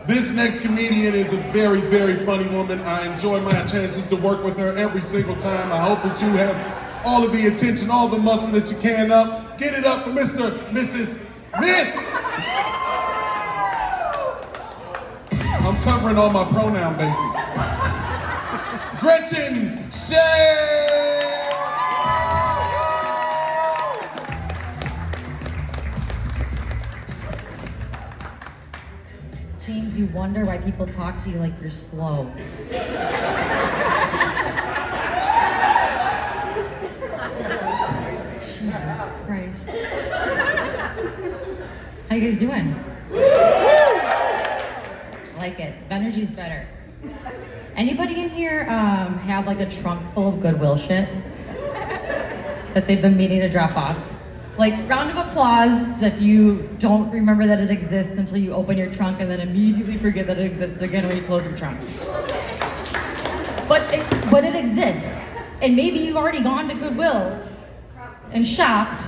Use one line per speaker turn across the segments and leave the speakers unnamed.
This next comedian is a very, very funny woman. I enjoy my chances to work with her every single time. I hope that you have all of the attention, all the muscle that you can up. Get it up for Mr. Mrs. Miss. I'm covering all my pronoun bases. Gretchen Shea.
James, you wonder why people talk to you like you're slow. Jesus Christ. How you guys doing? I like it. Energy's better. Anybody in here have like a trunk full of Goodwill shit that they've been meaning to drop off? Like, round of applause that you don't remember that it exists until you open your trunk and then immediately forget that it exists again when you close your trunk. But it exists. And maybe you've already gone to Goodwill and shopped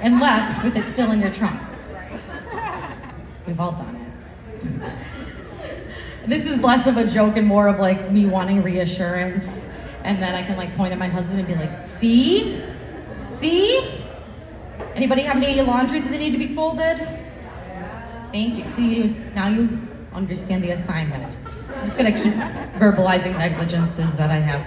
and left with it still in your trunk. We've all done it. This is less of a joke and more of like me wanting reassurance. And then I can like point at my husband and be like, see? See? Anybody have any laundry that they need to be folded? Thank you. See, now you understand the assignment. I'm just gonna keep verbalizing negligences that I have.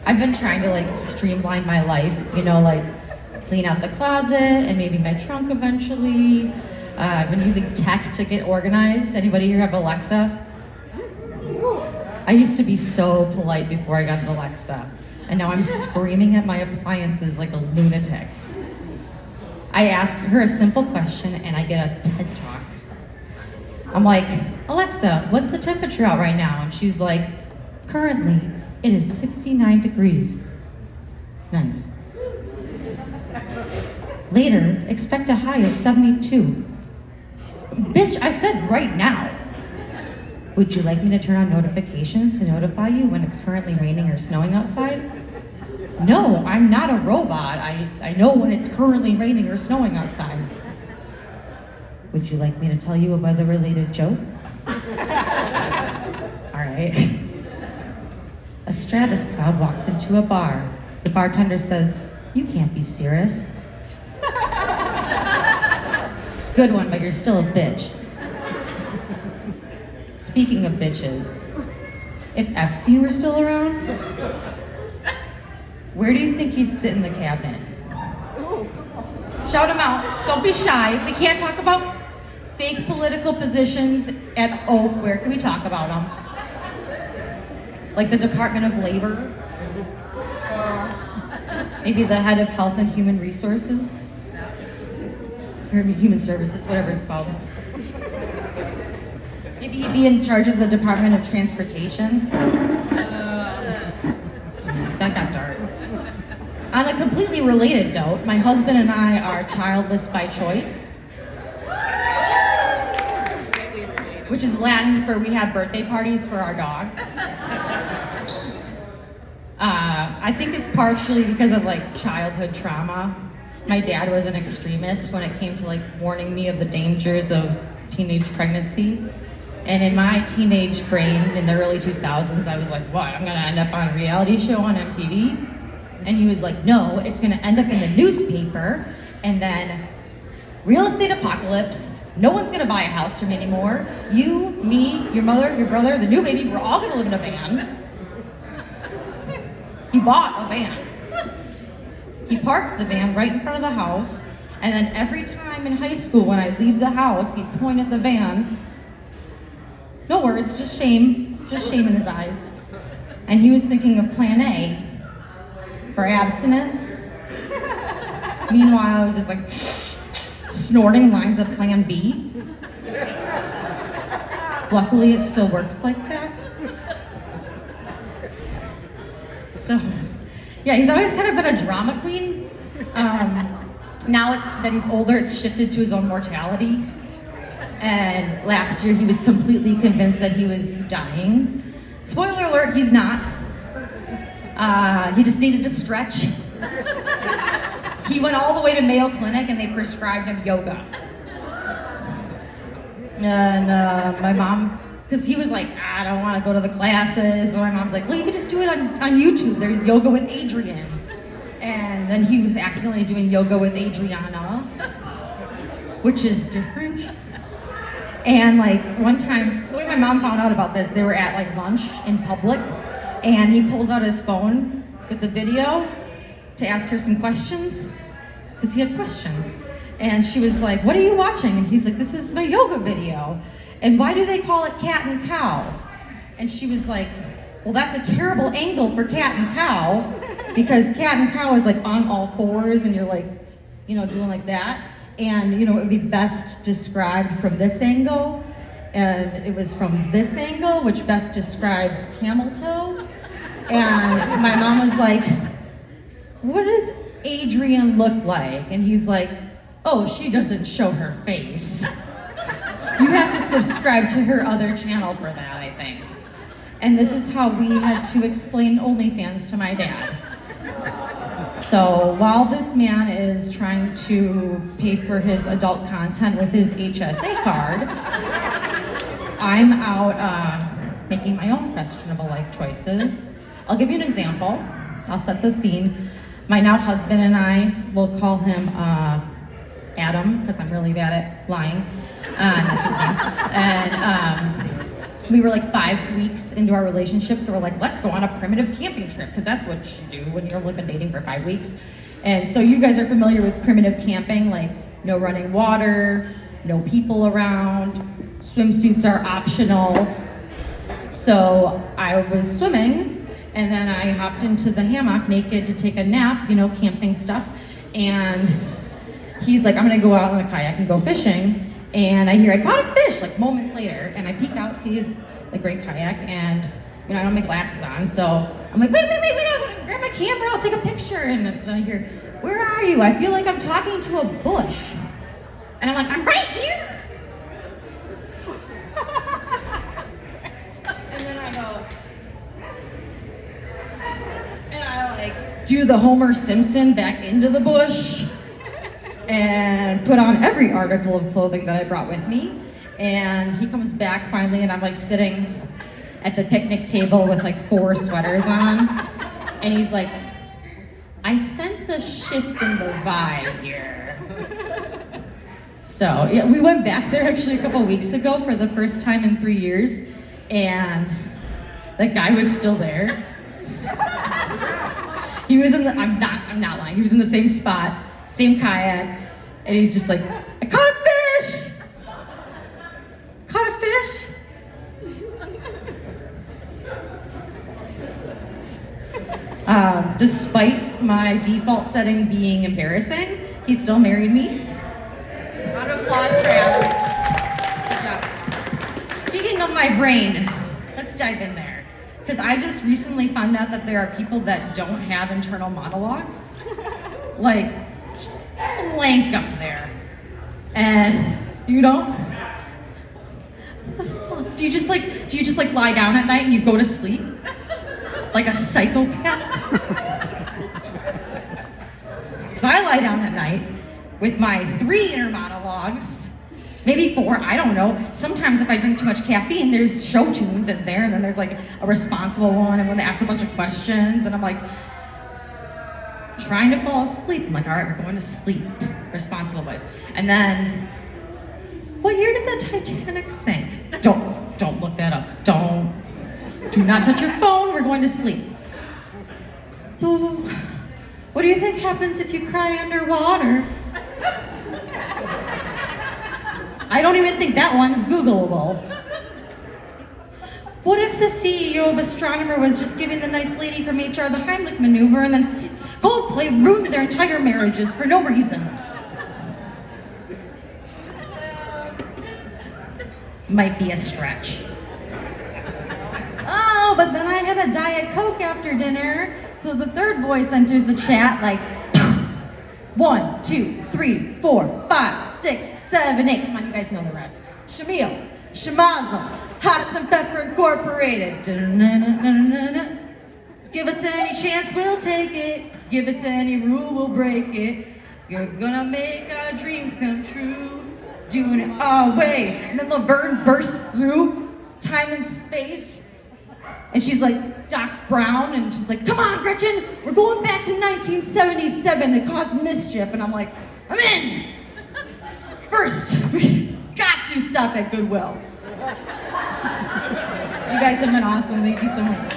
I've been trying to like streamline my life, you know, like clean out the closet and maybe my trunk eventually. I've been using tech to get organized. Anybody here have Alexa? I used to be so polite before I got an Alexa, and now I'm screaming at my appliances like a lunatic. I ask her a simple question and I get a TED Talk. I'm like, Alexa, what's the temperature out right now? And she's like, currently, it is 69 degrees. Nice. Later, expect a high of 72. Bitch, I said right now. Would you like me to turn on notifications to notify you when it's currently raining or snowing outside? No, I'm not a robot. I know when it's currently raining or snowing outside. Would you like me to tell you a weather-related joke? All right. A stratus cloud walks into a bar. The bartender says, "You can't be serious." Good one, but you're still a bitch. Speaking of bitches, if Epstein were still around, where do you think he'd sit in the cabinet? Shout him out. Don't be shy. If we can't talk about fake political positions at Oak, where can we talk about them? Like the Department of Labor? Maybe the head of Health and Human Resources? Or Human Services, whatever it's called. Maybe he'd be in charge of the Department of Transportation? That got dark. On a completely related note, my husband and I are childless by choice, which is Latin for we have birthday parties for our dog. I think it's partially because of like childhood trauma. My dad was an extremist when it came to like warning me of the dangers of teenage pregnancy. And in my teenage brain in the early 2000s, I was like, what, I'm gonna end up on a reality show on MTV? And he was like, no, it's gonna end up in the newspaper, and then real estate apocalypse, no one's gonna buy a house from me anymore. You, me, your mother, your brother, the new baby, we're all gonna live in a van. He bought a van. He parked the van right in front of the house, and then every time in high school when I leave the house, he'd point at the van. No words, just shame in his eyes. And he was thinking of plan A for abstinence. Meanwhile, I was just like snorting lines of plan B. Luckily, it still works like that. So, yeah, he's always kind of been a drama queen. Now that he's older, it's shifted to his own mortality. And last year, he was completely convinced that he was dying. Spoiler alert, he's not. He just needed to stretch. He went all the way to Mayo Clinic and they prescribed him yoga. And my mom, because he was like, I don't want to go to the classes. And my mom's like, well, you can just do it on YouTube. There's Yoga with Adrian. And then he was accidentally doing Yoga with Adriana, which is different. And like one time, the way my mom found out about this, they were at like lunch in public, and he pulls out his phone with the video to ask her some questions, because he had questions. And she was like, what are you watching? And he's like, this is my yoga video. And why do they call it cat and cow? And she was like, well, that's a terrible angle for cat and cow, because cat and cow is like on all fours and you're like, you know, doing like that. And you know, it would be best described from this angle. And it was from this angle, which best describes camel toe. And my mom was like, what does Adrian look like? And he's like, oh, she doesn't show her face. You have to subscribe to her other channel for that, I think. And this is how we had to explain OnlyFans to my dad. So while this man is trying to pay for his adult content with his HSA card, I'm out making my own questionable life choices. I'll give you an example. I'll set the scene. My now husband and I, will call him Adam, because I'm really bad at lying. That's his name. And we were like 5 weeks into our relationship, so we're like, let's go on a primitive camping trip, because that's what you do when you've only been dating for 5 weeks. And so you guys are familiar with primitive camping, like no running water, no people around, swimsuits are optional. So I was swimming, and then I hopped into the hammock naked to take a nap, you know, camping stuff. And he's like, I'm gonna go out on the kayak and go fishing. And I hear, I caught a fish, like moments later. And I peek out, see his great kayak, and you know, I don't have my glasses on. So I'm like, wait, I wanna grab my camera, I'll take a picture. And then I hear, where are you? I feel like I'm talking to a bush. And I'm like, I'm right here. And then I go, and I like do the Homer Simpson back into the bush and put on every article of clothing that I brought with me. And he comes back finally, and I'm like sitting at the picnic table with like 4 sweaters on. And he's like, I sense a shift in the vibe here. So yeah, we went back there actually a couple weeks ago for the first time in 3 years, and that guy was still there. He was in the, I'm not lying, he was in the same spot, same kayak, and he's just like, I caught a fish! Caught a fish? Despite my default setting being embarrassing, he still married me. Round of applause for Alan. Good job. Speaking of my brain, let's dive in there. Because I just recently found out that there are people that don't have internal monologues. Like, blank up there. And you don't? Do you just like lie down at night and you go to sleep? Like a psychopath? Because I lie down at night with my 3 inner monologues, maybe 4, I don't know. Sometimes if I drink too much caffeine, there's show tunes in there, and then there's like a responsible one, and when they ask a bunch of questions, and I'm like, trying to fall asleep. I'm like, all right, we're going to sleep. Responsible voice. And then, what year did the Titanic sink? Don't look that up. Do not touch your phone, we're going to sleep. Ooh, what do you think happens if you cry underwater? I don't even think that one's Googleable. What if the CEO of Astronomer was just giving the nice lady from HR the Heimlich maneuver, and then Coldplay ruined their entire marriages for no reason? Might be a stretch. Oh, but then I had a Diet Coke after dinner, so the third voice enters the chat like 1, 2, 3, 4, 5, 6, 7, 8. Come on, you guys know the rest. Shamil, Shemazel, Hassan Pepper Incorporated. Da-na-na-na-na-na. Give us any chance, we'll take it. Give us any rule, we'll break it. You're gonna make our dreams come true. doing away. And then Laverne bursts through time and space. And she's like Doc Brown, and she's like, come on, Gretchen, we're going back to 1977 to cause mischief. And I'm like, I'm in. First, we got to stop at Goodwill. You guys have been awesome. Thank you so much.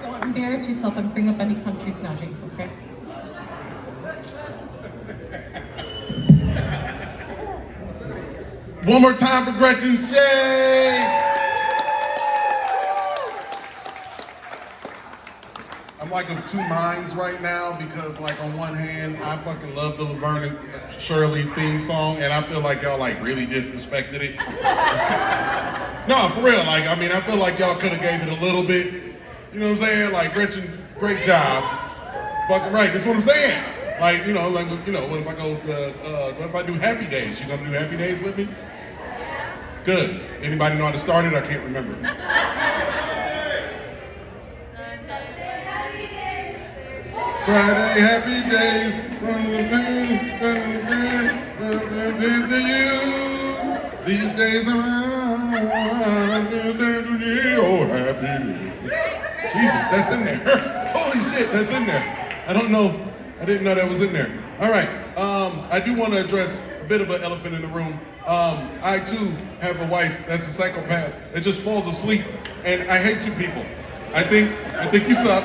Don't embarrass yourself and bring up any countries now, James, okay?
One more time for Gretchen Shea. I'm like of two minds right now because like on one hand, I fucking love the Laverne and Shirley theme song and I feel like y'all like really disrespected it. No, for real, like, I mean, I feel like y'all could have gave it a little bit, you know what I'm saying? Like Gretchen, great job. Fucking right, that's what I'm saying. Like, you know, what if I go, what if I do Happy Days? You gonna do Happy Days with me? Good. Anybody know how to start it? I can't remember. Friday, happy days. These days are oh, happy days. Jesus, that's in there. Holy shit, that's in there. I don't know. I didn't know that was in there. All right. I do want to address a bit of an elephant in the room. I too have a wife that's a psychopath that just falls asleep, and I hate you people. I think you suck.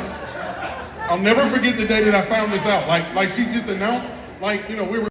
I'll never forget the day that I found this out. Like she just announced, like, you know, we were